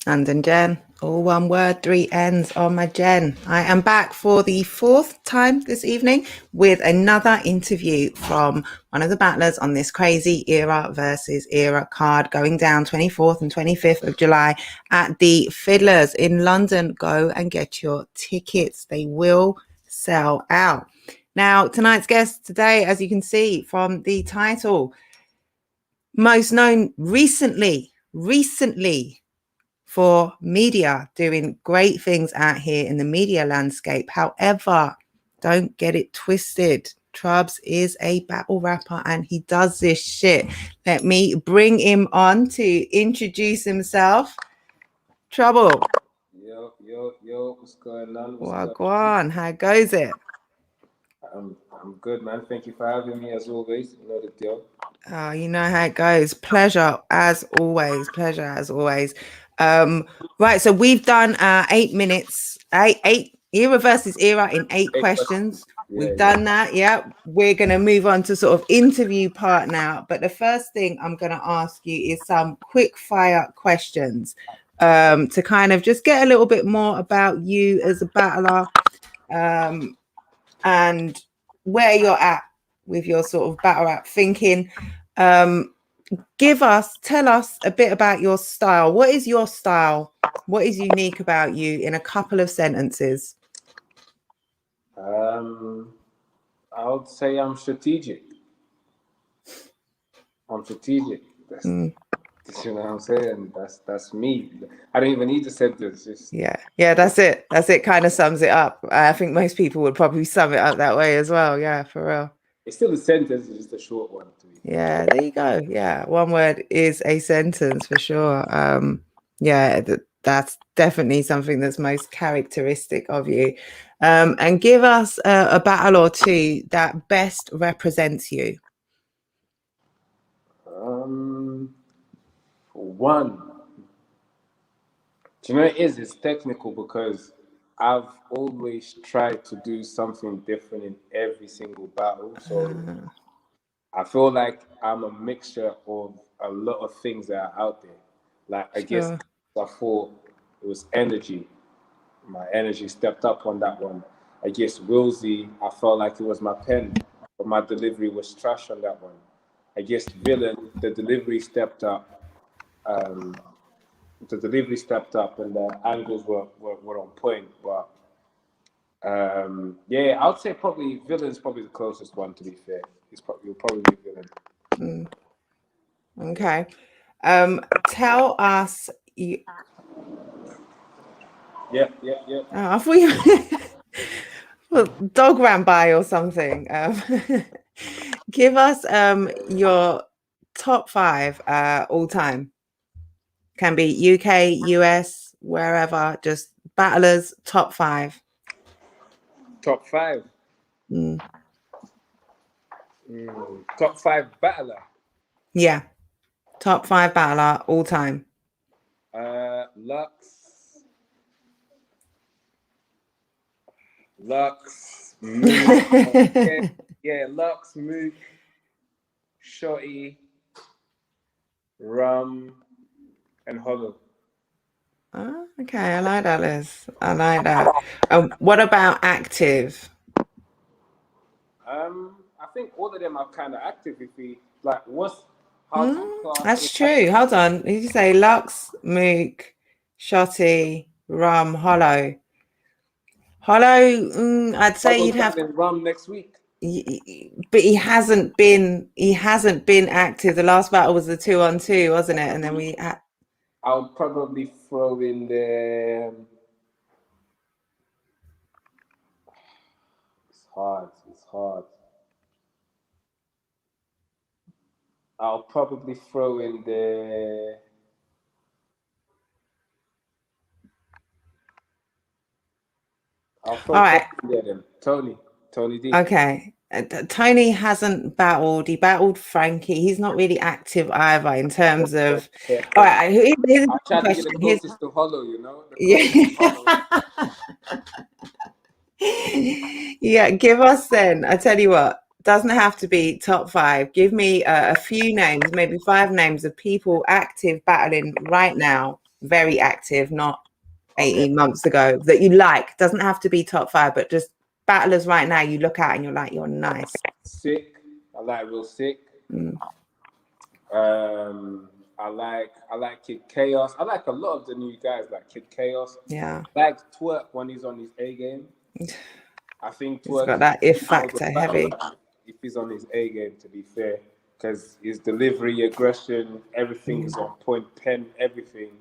And Jen, all one word, 3 N's on my Jen. I am back for the fourth time this evening with another interview from one of the battlers on this crazy era versus era card going down 24th and 25th of July at the Fiddlers in London. Go and get your tickets. They will sell out. Now, tonight's guest today, as you can see from the title, most known recently for media, doing great things out here in the media landscape. However, don't get it twisted. Troubz is a battle rapper and he does this shit. Let me bring him on to introduce himself. Trouble. Yo, what's going on? Wagwan, how goes it? I'm good, man. Thank you for having me as always. You know the deal. Oh, you know how it goes. Pleasure as always. Right, so we've done 8 minutes, eight era versus era in 8 questions. We've done that. Yeah, we're gonna move on to sort of interview part now. But the first thing I'm gonna ask you is some quick fire questions to kind of just get a little bit more about you as a battler and where you're at with your sort of battle rap thinking. Tell us a bit about your style. What is your style? What is unique about you in a couple of sentences? I would say I'm strategic. You know what I'm saying? That's me. I don't even need a sentence. Yeah, that's it. It kind of sums it up. I think most people would probably sum it up that way as well. Yeah, for real. It's still a sentence, it's just a short one to me. Yeah, there you go. Yeah, one word is a sentence for sure. Yeah, that's definitely something that's most characteristic of you. And give us a battle or two that best represents you. One. Do you know what it is? It's technical because I've always tried to do something different in every single battle. So I feel like I'm a mixture of a lot of things that are out there. Like, I guess I thought it was energy. My energy stepped up on that one. I guess Wilsey, I felt like it was my pen, but my delivery was trash on that one. I guess Villain, the delivery stepped up. And the angles were on point. But yeah, I would say probably Villain's probably the closest one, to be fair. You'll probably be Villain. Okay. Tell us. Yeah. Oh, I thought you well, dog ran by or something. Give us your top 5 all time. Can be UK, US, wherever. Just battlers, top 5. Top 5. Top 5 battler. Yeah. Top 5 battler all time. Lux, Mook. yeah, Lux, Mook, Shotty, Rum, and Hollow. Oh, okay, I like that, Liz. I like that. What about active? I think all of them are kind of active. If we like, that's true. Hold on. Did you say Lux, Mook, Shotty, Rum, Hollow? Hollow, I'd say you'd have Rum next week. But he hasn't been active. The last battle was the 2-on-2, wasn't it? And then I'll probably throw in the. It's hard. I'll probably throw in the. I'll throw Tony D. Okay. Tony hasn't battled. He battled Frankie. He's not really active either in terms of. All right. Here's I tried to get the closest to Hollow, you know. Yeah. Give us then. I tell you what. Doesn't have to be top 5. Give me a few names, maybe 5 names of people active battling right now very active, not 18 months ago, that you like? Doesn't have to be top 5, but just battlers right now you look at and you're like, you're nice. Sick. I like Real Sick. I like Kid Chaos. I like a lot of the new guys, like Kid Chaos. Yeah. I like Twerk when he's on his A game. I think It's Twerk got that if factor heavy. If he's on his A game, to be fair, because his delivery, aggression, everything is on point, pen, everything.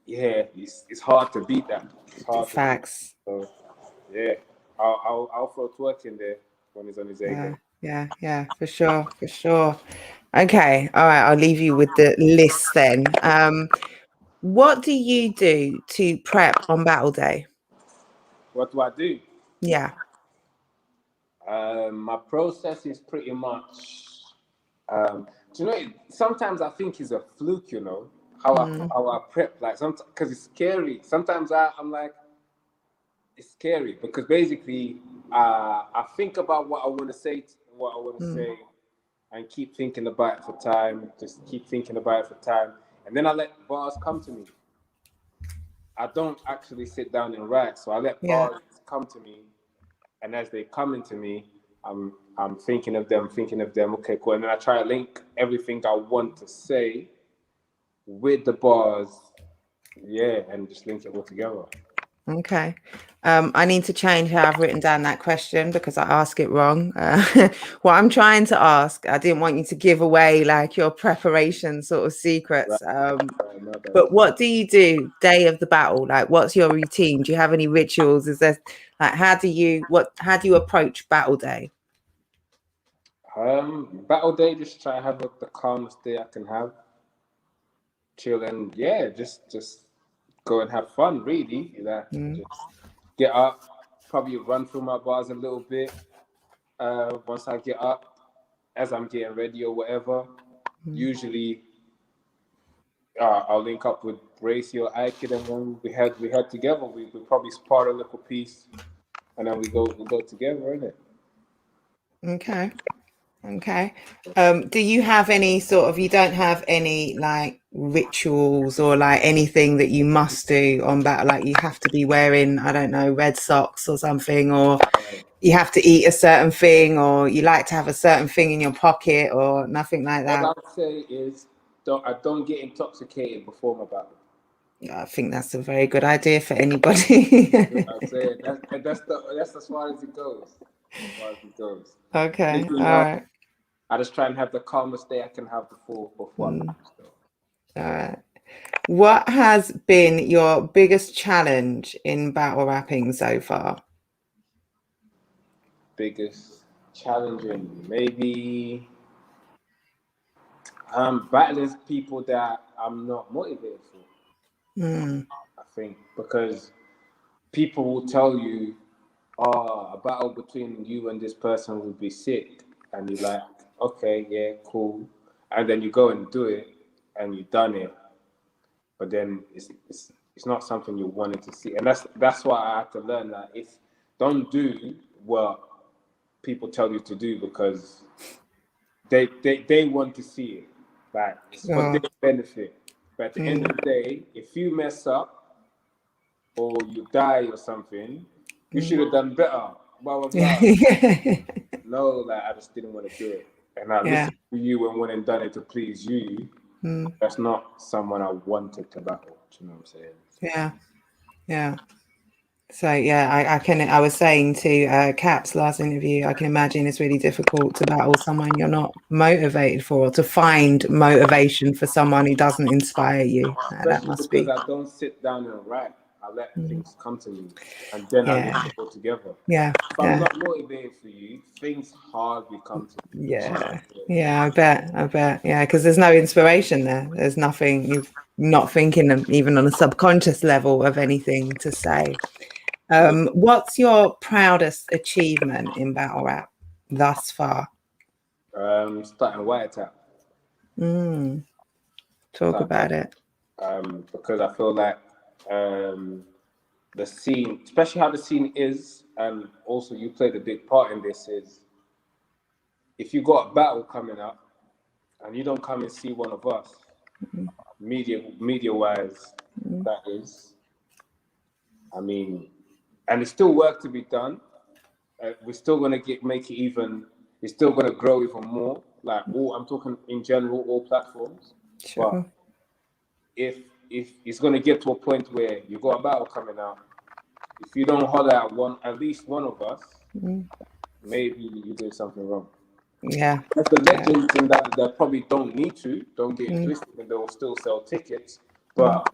Yeah, it's hard to beat that. It's hard Facts. To beat. So, yeah, I'll throw Twerk in there when he's on his A game. Yeah, for sure. Okay, all right, I'll leave you with the list then. What do you do to prep on battle day? What do I do? Yeah. My process is pretty much. Do you know? Sometimes I think it's a fluke. You know how I prep, like sometimes because it's scary. Sometimes I'm like, it's scary because basically I think about what I want to say, and keep thinking about it for time. Just keep thinking about it for time, and then I let bars come to me. I don't actually sit down and write, so I let bars come to me, and as they come into me, I'm thinking of them. Okay, cool, and then I try to link everything I want to say with the bars, and just link it all together. Okay. I need to change how I've written down that question because I ask it wrong. What I'm trying to ask, I didn't want you to give away like your preparation sort of secrets. But what do you do day of the battle? Like, what's your routine? Do you have any rituals? Is there like how do you approach battle day? Battle day, just try to have the calmest day I can have. Chill and just go and have fun. Really, just get up, probably run through my bars a little bit. Once I get up, as I'm getting ready or whatever, usually I'll link up with Bracy or Aikid, and when we head together. We probably spar a little piece, and then we go together, innit? Okay. Do you have any you don't have any like rituals or like anything that you must do on battle? Like you have to be wearing, I don't know, red socks or something, or you have to eat a certain thing, or you like to have a certain thing in your pocket, or nothing like that? What I would say is, I don't get intoxicated before my battle. I think that's a very good idea for anybody. I'd say that's as far as it goes. Okay, all right. I just try and have the calmest day I can have before I All right. What has been your biggest challenge in battle rapping so far? Biggest challenging, maybe battling people that I'm not motivated for. I think because people will tell you, a battle between you and this person would be sick, and you're like, okay, yeah, cool, and then you go and do it, and you've done it, but then it's not something you wanted to see, and that's why I had to learn that don't do what people tell you to do because they want to see it, like it's for their benefit. But at the end of the day, if you mess up or you die or something, you should have done better. Blah blah blah. No, like I just didn't want to do it, and I listened to you and went and done it to please you. That's not someone I wanted to battle. Do you know what I'm saying? Yeah. So I was saying to Cap's last interview, I can imagine it's really difficult to battle someone you're not motivated for, or to find motivation for someone who doesn't inspire you. That must be because I don't sit down and write. I let things come to me, and then I link it all together. If I'm not motivated for you, things hardly come to me. I bet. Yeah, because there's no inspiration there. There's nothing. You're not thinking even on a subconscious level of anything to say. What's your proudest achievement in battle rap thus far? Starting White Tap. Talk about it. Because I feel like the scene, especially how the scene is, and also you played a big part in this, is if you got a battle coming up and you don't come and see one of us, media wise, that is. I mean, and there's still work to be done. We're still gonna make it even. It's still gonna grow even more. Like I'm talking in general, all platforms. Sure. But if it's gonna get to a point where you got a battle coming out, if you don't holler at at least one of us, maybe you did something wrong. Yeah. As the legends in that they probably don't need to, don't get it twisted, and they'll still sell tickets. But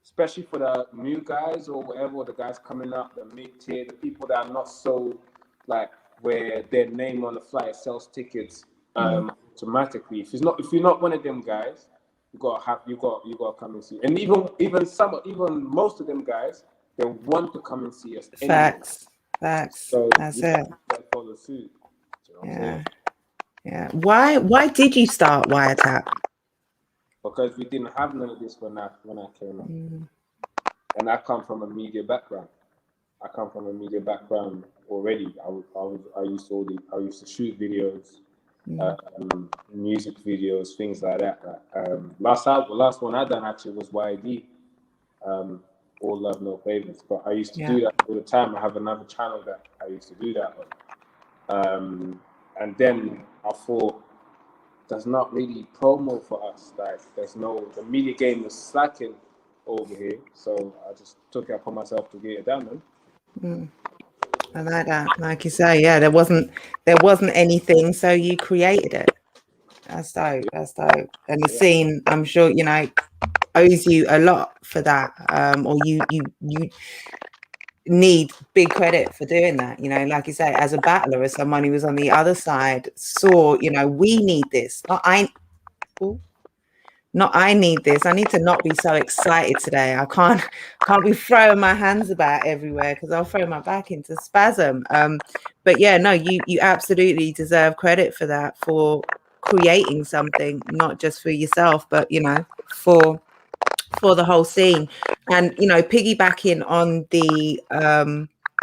especially for the new guys or whatever, the guys coming up, the mid tier, the people that are not so like where their name on the flyer sells tickets automatically. If you're not one of them guys, you gotta come and see. And even most of them guys, they want to come and see us anyway. Facts. So That's it. Follow suit. You know Yeah. Why did you start Wiretap? Because we didn't have none of this when I came up. And I come from a media background. Already. I used to shoot videos, music videos, things like that. Last one I done actually was YD. All love, no favors. But I used to do that all the time. I have another channel that I used to do that on. And then I thought, there's not really promo for us. Like, the media game is slacking over here. So I just took it upon myself to get it done, man. I like that. Like you say, yeah, there wasn't anything, so you created it. That's dope. And the scene, I'm sure, owes you a lot for that. Or you need big credit for doing that. Like you say, as a battler, as someone who was on the other side, saw, we need this. I need this. I need to not be so excited today. I can't be throwing my hands about everywhere because I'll throw my back into spasm. But yeah, no, you absolutely deserve credit for that, for creating something, not just for yourself, but for the whole scene. And piggybacking on the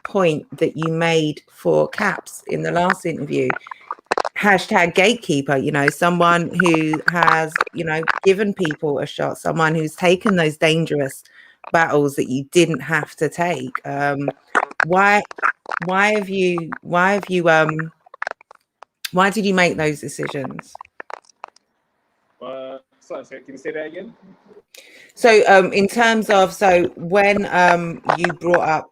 point that you made for Caps in the last interview, #gatekeeper, someone who has, given people a shot, someone who's taken those dangerous battles that you didn't have to take. Why did you make those decisions? Sorry, can you say that again? So in terms of, when you brought up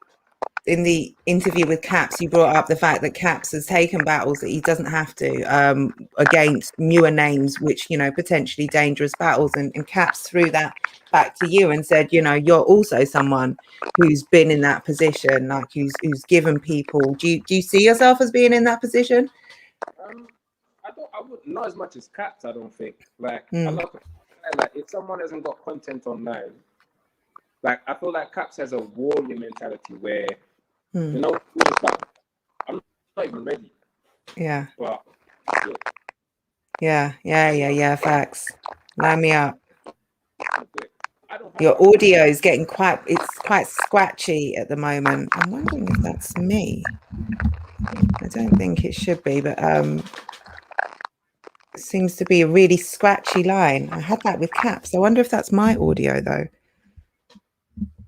in the interview with Caps, you brought up the fact that Caps has taken battles that he doesn't have to, against newer names, which, potentially dangerous battles. And Caps threw that back to you and said, you're also someone who's been in that position, like who's given people. Do you see yourself as being in that position? I wouldn't, not as much as Caps, I don't think. Like, like if someone hasn't got content online, like I feel like Caps has a warrior mentality where, I'm not even ready. Yeah. But, yeah. Facts. Line me up. Your audio is getting quite scratchy at the moment. I'm wondering if that's me. I don't think it should be, but it seems to be a really scratchy line. I had that with Caps. I wonder if that's my audio though.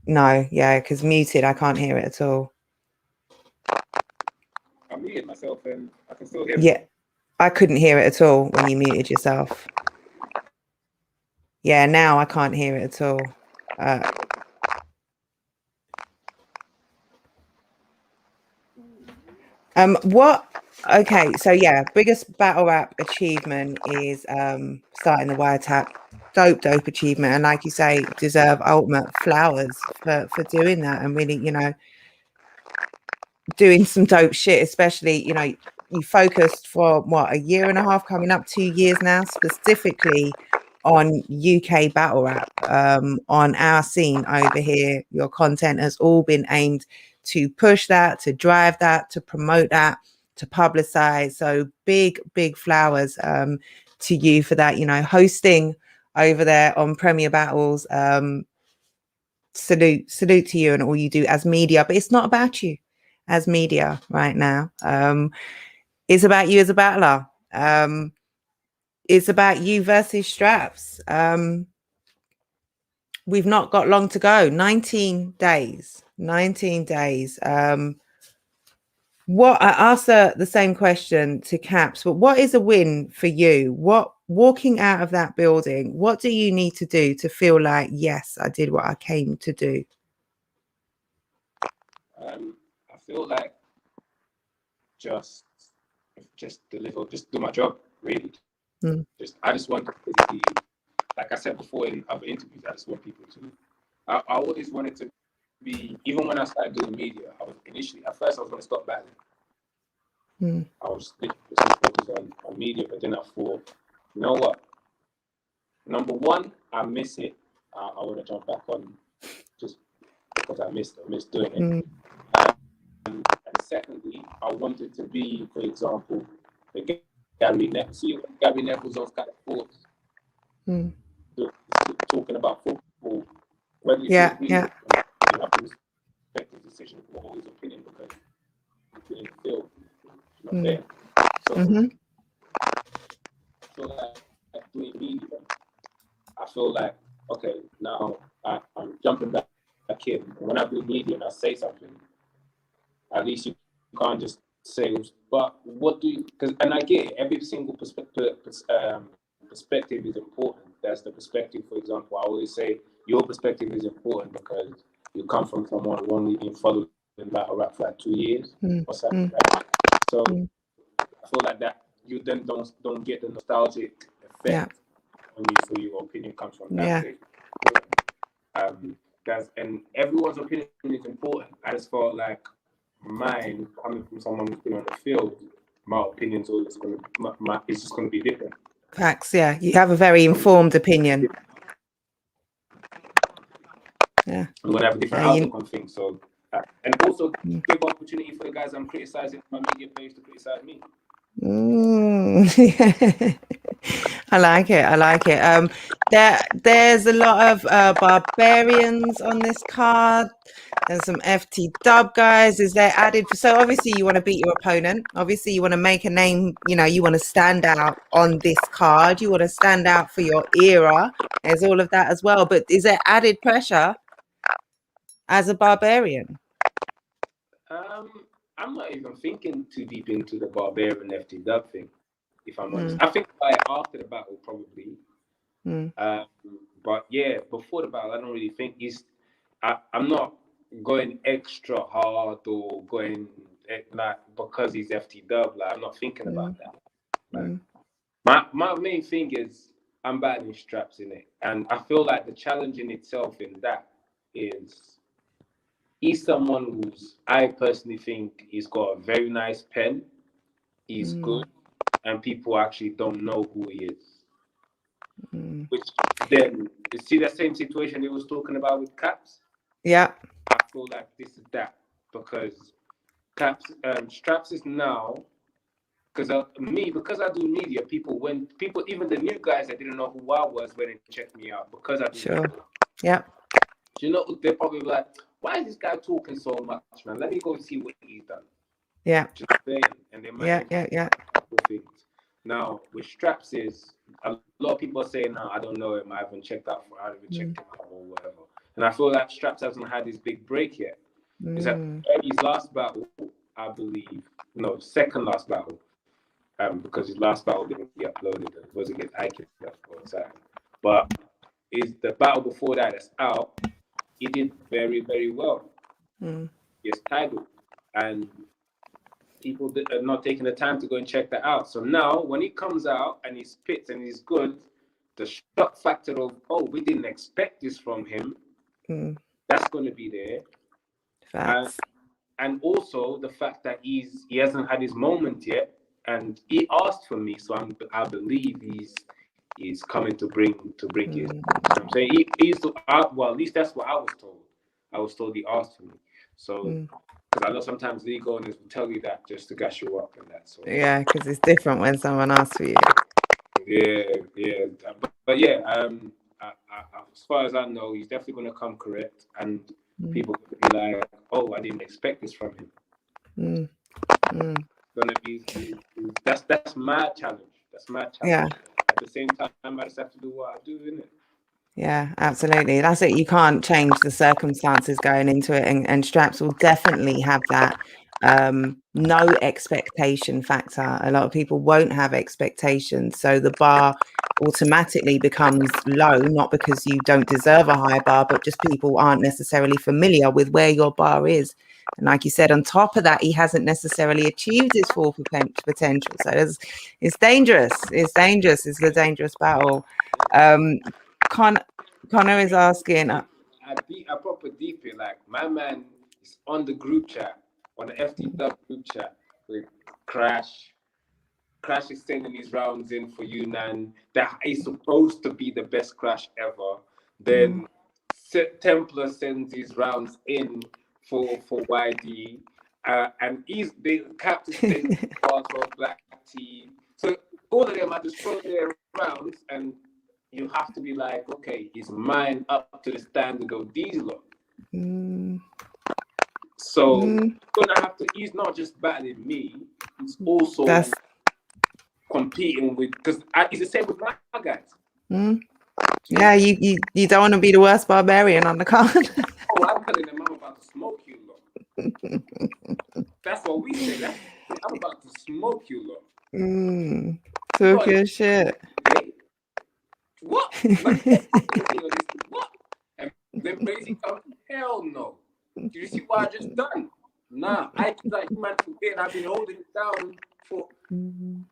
No, yeah, because muted, I can't hear it at all. I muted myself and I can still hear it. Yeah, I couldn't hear it at all when you muted yourself. Yeah, now I can't hear it at all. Okay, so yeah, biggest battle rap achievement is starting the Wiretap. Dope achievement, and like you say, deserve ultimate flowers for doing that, and really, doing some dope shit. Especially, you focused for what, a year and a half, coming up 2 years now, specifically on UK battle rap, on our scene over here. Your content has all been aimed to push that, to drive that, to promote that, to publicize. So big flowers to you for that. Hosting over there on Premier Battles. Salute to you and all you do as media. But it's not about you as media right now. It's about you as a battler. it's about you versus Troubz. We've not got long to go. 19 days. 19 days. What I asked the same question to Caps, but what is a win for you? What, walking out of that building, what do you need to do to feel like, yes, I did what I came to do? I feel like just deliver, just do my job, really. I just want to be, like I said before in other interviews, I just want people to, I always wanted to be, even when I started doing media, I was initially, at first I was going to stop battling. I was focused on media, but then I thought, you know what? Number one, I miss it. I want to jump back on just because I missed doing it. And secondly, I wanted to be, for example, the Gary Neville. See, Gary Neville's on Sky Sports talking about football. Whether you agree, you have to respect his decision or his opinion because he didn't feel not there. So I feel like doing media, I feel like, okay, now I'm jumping back in. When I do media and I say something, at least you can't just say, but what do you, because, and I get it, every single perspective is important. That's the perspective, for example, I always say your perspective is important because you come from someone who only been following battle rap for like 2 years or something, right? So I feel like that you then don't get the nostalgic effect on you, so your opinion comes from that place. And everyone's opinion is important. I just felt like mine, coming from someone who's been on the field, my opinion's always going to, it's just going to be different. Facts, yeah. You have a very informed opinion. Yeah. I'm going to have a different outlook on things. So, and also give opportunity for the guys I'm criticizing my media page to criticize me. I like it. I like it. There's a lot of barbarians on this card. There's some FT dub guys. Is there added? So obviously you want to beat your opponent. Obviously you want to make a name. You know, you want to stand out on this card. You want to stand out for your era. There's all of that as well. But is there added pressure as a barbarian? I'm not even thinking too deep into the barbarian FT dub thing, if I'm honest. I think after the battle probably. But yeah, before the battle, I don't really think I'm not going extra hard or going like because he's FT dub. Like I'm not thinking about that. Like, my main thing is I'm battling Troubz in it, and I feel like the challenge in itself in that is he's someone who's, I personally think he's got a very nice pen. He's good, and people actually don't know who he is. Which then, you see that same situation he was talking about with Caps? Yeah. I feel like this is that, because Troubz is now, because I do media, even the new guys that didn't know who I was went and checked me out because I do media. Yeah. You know, they're probably like, why is this guy talking so much, man? Let me go see what he's done. Yeah. And they might things. Now, with Troubz is, a lot of people are saying, no, I don't know him. I haven't checked him out or whatever. And I feel like Troubz hasn't had his big break yet. It's at his last battle, I believe. No, second last battle. Because his last battle didn't get uploaded. It wasn't get Ike. But is the battle before that's out, he did very, very well. Yes, title. And people are not taking the time to go and check that out. So now, when he comes out and he spits and he's good, the shock factor of, oh, we didn't expect this from him, that's going to be there. And also the fact that he hasn't had his moment yet, and he asked for me, so I believe he's coming to bring his. You know what I'm saying well, at least that's what I was told. I was told he asked for me. So. Because I know sometimes legal owners will tell you that just to gas you up and that. So yeah, because it's different when someone asks for you. Yeah. But yeah, as far as I know, he's definitely going to come correct, and people will be like, "Oh, I didn't expect this from him." Gonna be that's my challenge. That's my challenge. Yeah. the same time, I just have to do what I do, innit? Yeah, absolutely. That's it. You can't change the circumstances going into it, and Straps will definitely have that no expectation factor. A lot of people won't have expectations, so the bar automatically becomes low, not because you don't deserve a high bar, but just people aren't necessarily familiar with where your bar is. And like you said, on top of that, he hasn't necessarily achieved his full potential. So it's dangerous. It's dangerous. It's a dangerous battle. Connor is asking. I proper deep it. Like, my man is on the group chat, on the FTW group chat with Crash. Crash is sending his rounds in for Yunnan. That is supposed to be the best Crash ever. Then Templar sends his rounds in for YD. And the captain sends bars for Black Tea. So all of them are just throw their rounds, and you have to be like, okay, is mine up to the standard of these lot? So gonna have to. He's not just battling me. He's also competing with, because it's the same with my guys. Yeah, you don't want to be the worst barbarian on the card. Oh, I'm telling them I'm about to smoke you lot. That's what we say. I'm about to smoke you lot. Talk your shit. What? What? And then Crazy comes, hell no. Do you see what I just done? Nah, I like man today, and I've been holding it down for. And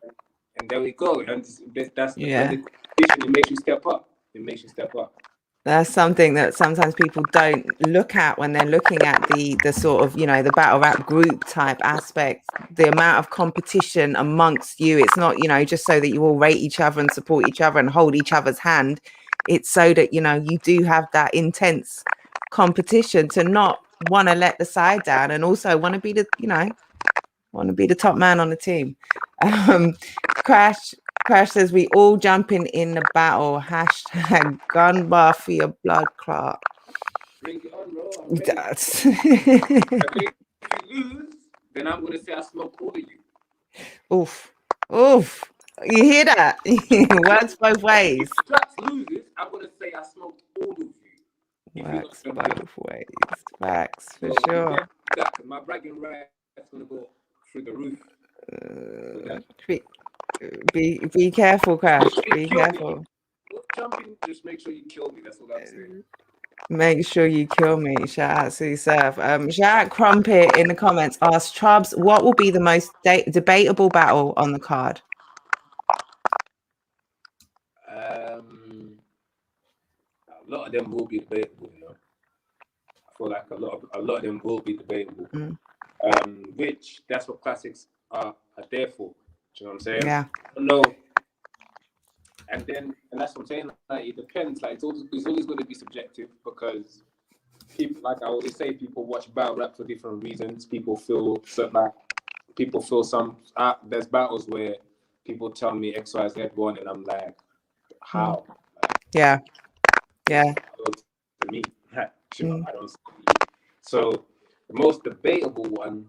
there we go. And that's the competition. It makes you step up. It makes you step up. That's something that sometimes people don't look at when they're looking at the sort of, the battle rap group type aspect. The amount of competition amongst you, it's not, just so that you all rate each other and support each other and hold each other's hand. It's so that, you do have that intense competition to not want to let the side down, and also want to be the top man on the team. Crash says we all jumping in the battle. Hashtag gun bar for your blood clot. Bring it on, bro. If you lose, then I'm gonna say I smoke all of you. Oof. You hear that? Works both ways. If Straps loses, I'm gonna say I smoked all of you. Works both ways. Facts for sure. My bragging right is gonna go through the roof. Be careful, Crash. Be careful. Jumping, just make sure you kill me. That's what I'm saying. Make sure you kill me. Shout out to yourself. Shout out Crumpet in the comments. Ask Troubz, what will be the most debatable battle on the card? A lot of them will be debatable. I feel like a lot of them will be debatable. Which that's what classics are there for. Do you know what I'm saying? Yeah. No. And that's what I'm saying. Like, it depends. Like, it's always going to be subjective, because people, like I always say, people watch battle rap for different reasons. People feel some. There's battles where people tell me X, Y, Z one, and I'm like, how? Yeah. To me, I don't see. So the most debatable one,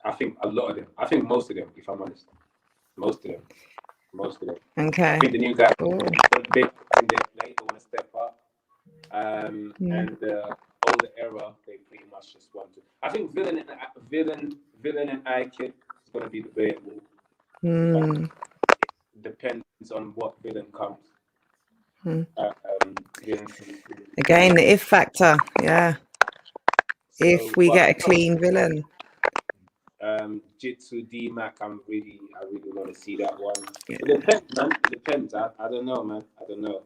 I think a lot of them. I think most of them, if I'm honest. Most of them. Okay. I think the new guys they want to step up. And the older era, they pretty much just want to. I think Villain and I Kid is going to be debatable. It depends on what villain comes. Again, the if factor. Yeah. So if we get a clean villain. Jitsu D-Mac, I really want to see that one. Yeah. It depends, man. It depends. I don't know, man. I don't know.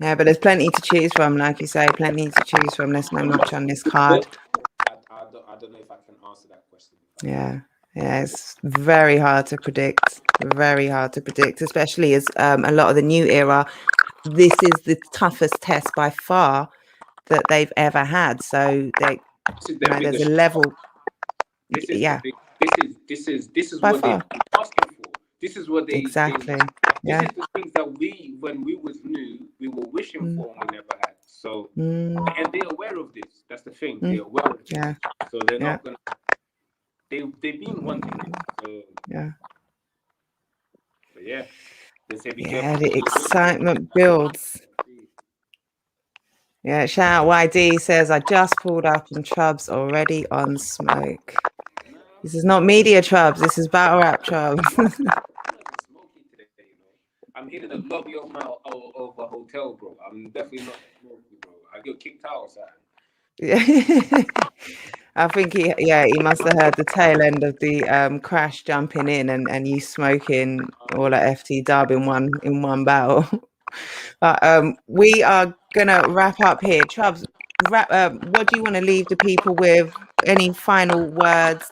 Yeah, but there's plenty to choose from, like you say, plenty to choose from. There's not much on this card. I don't know if I can answer that question. Yeah, it's very hard to predict. Very hard to predict, especially as a lot of the new era, this is the toughest test by far that they've ever had. So there's a level. This is what they're asking for. This is what they exactly. This is the things that when we was new, we were wishing for and we never had. So and they're aware of this. That's the thing. They're aware of this. So they're not gonna. they've been wanting it. So Yeah. but yeah, they say be Yeah, careful. the excitement builds. Yeah, shout out YD says, I just pulled up and Troubz already on smoke. This is not media Troubz, this is battle rap Troubz. Smoky today, you know. I'm here in the lobby of a hotel, bro. I'm definitely not smoky, bro. I get kicked out outside. Yeah. I think he must have heard the tail end of the crash jumping in and you smoking all at FT dub in one battle. But we are gonna wrap up here. Troubz, what do you want to leave the people with? Any final words?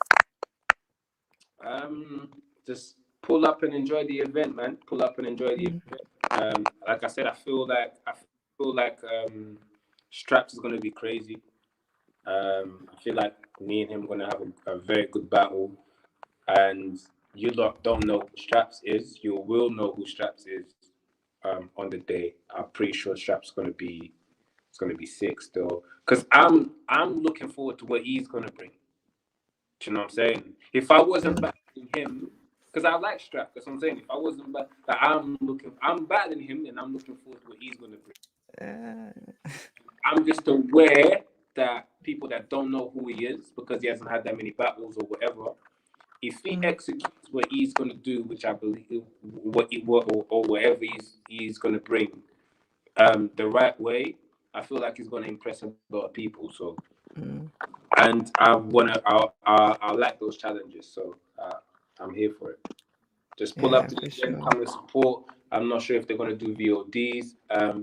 Just pull up and enjoy the event, man. Pull up and enjoy the event. Like I said, I feel like Straps is gonna be crazy. I feel like me and him are gonna have a very good battle. And you lot don't know who Straps is. You will know who Straps is on the day. I'm pretty sure Straps is gonna be sick still. Cause I'm looking forward to what he's gonna bring. Do you know what I'm saying? If I wasn't battling him, because I like Strap, that's what I'm saying. If I wasn't I'm battling him and I'm looking forward to what he's gonna bring. I'm just aware that people that don't know who he is because he hasn't had that many battles or whatever, if he executes what he's gonna do, which I believe or whatever he's gonna bring, the right way, I feel like he's gonna impress a lot of people. So. And I like those challenges, so I'm here for it. Just pull up to the event, come and support. I'm not sure if they're going to do VODs.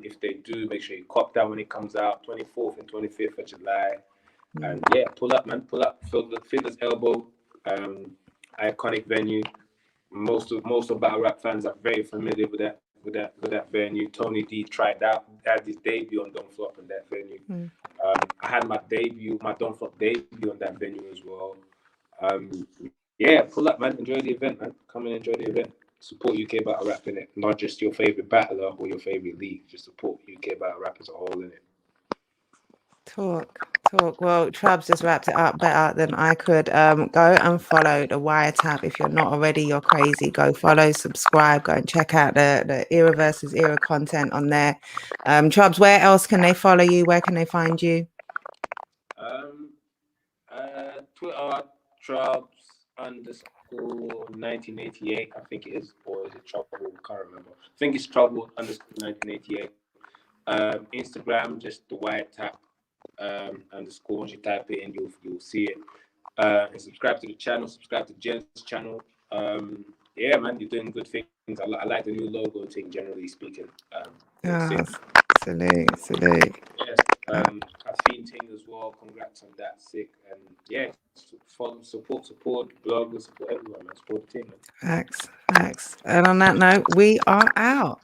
If they do, make sure you cop that when it comes out, 24th and 25th of July. And yeah, pull up, man, pull up. Fiddler's Elbow, iconic venue. Most of battle rap fans are very familiar with that venue. Tony D had his debut on Don't Flop in that venue. I had my Don't Flop debut on that venue as well. Yeah, pull up, man. Enjoy the event, man. Come and enjoy the event. Support UK battle rap in it, not just your favorite battler or your favorite league. Just support UK battle rap as a whole in it. Talk. Well, Troubz just wrapped it up better than I could. Go and follow the Wiretap. If you're not already, you're crazy. Go follow, subscribe, go and check out the Era versus Era content on there. Troubz, where else can they follow you? Where can they find you? Twitter, Troubz _1988, I think it is, or is it Trouble? I can't remember. I think it's Trouble _1988. Instagram, just the Wiretap _ once you type it in, you'll see it. And subscribe to the channel, subscribe to Jen's channel. Yeah, man, you're doing good things. I like the new logo thing, generally speaking. Salute. Yes, I've seen thing as well. Congrats on that, sick. And yeah, follow, support, bloggers, support everyone, man. Support the team, man. Facts. And on that note, we are out.